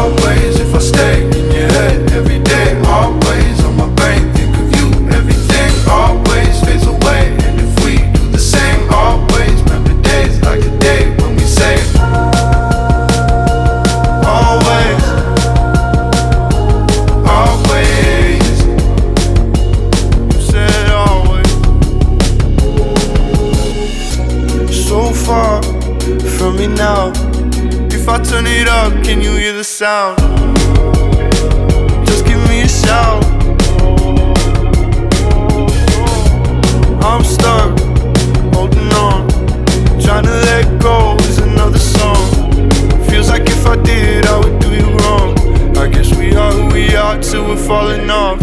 always if I stay in your head every day. Always on my brain, think of you. Everything always fades away. And if we do the same, always remember days like a day when we say always, always. You said always. So far from me now. If I turn it up, can you hear the sound? Just give me a shout. I'm stuck, holding on, trying to let go is another song. Feels like if I did, I would do you wrong. I guess we are who we are till we're falling off.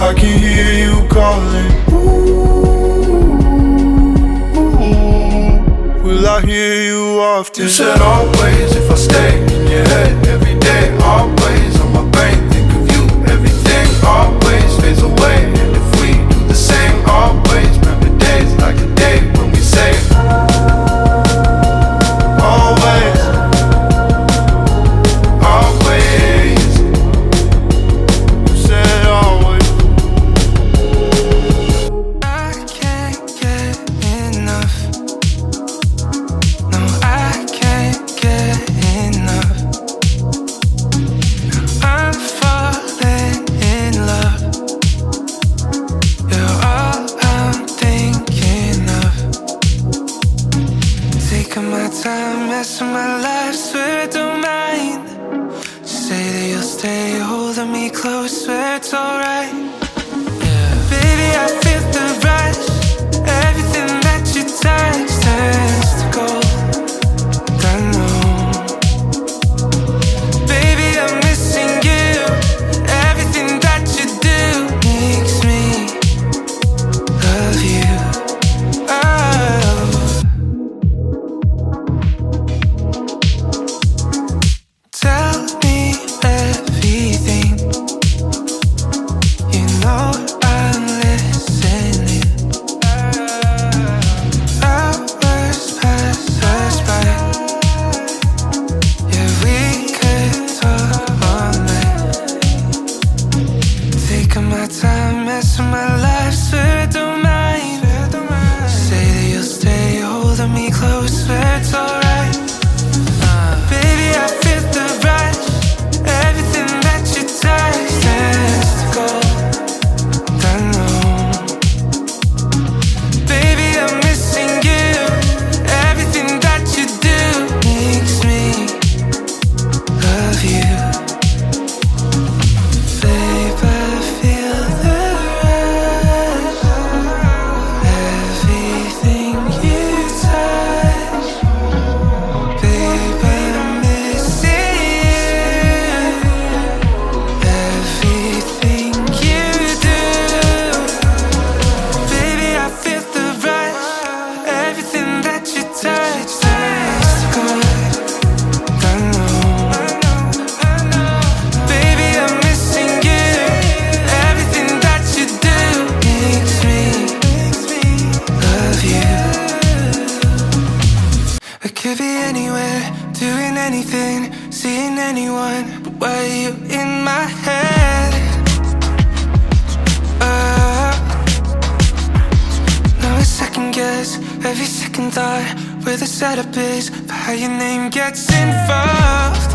I can hear you calling. Will I hear you often? You said always if I stay in your head every day. Always on my brain, think of you. Everything always fades away. And if we do the same, always remember days like a day when we say always, always. You said always. I can't get enough. No, I can't get enough. I'm falling in love. You're all I'm thinking of. Taking my time, messing my life, swear I don't mind. Say that you'll stay holding me close, swear it's alright. Baby, I feel the rush. Everything that you touch turns to gold. I know. Baby, I'm missing you. Everything that you do makes me love you. Oh. Tell me everything. You know I'm listening. Hours pass us by. Yeah, we could talk all night. Taking my time, messing my life, swear I don't mind. Say that you'll stay holding me close, swear it's alright. Baby, I feel the rush. Everything that you touch turns to gold. I know. Baby, I'm missing you. Everything that you do makes me love you. Babe, I feel the rush. Everything you touch. Babe, I'm missing you. Everything you do. Baby, I feel the rush. Everything that you touch turns to gold. I know. Baby, I'm missing you. Everything that you do makes me love you. I could be anywhere, doing anything, seeing anyone, but why are you in my head? No, I second guess every second thought where the setup is for how your name gets involved.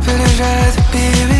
But I'd rather be with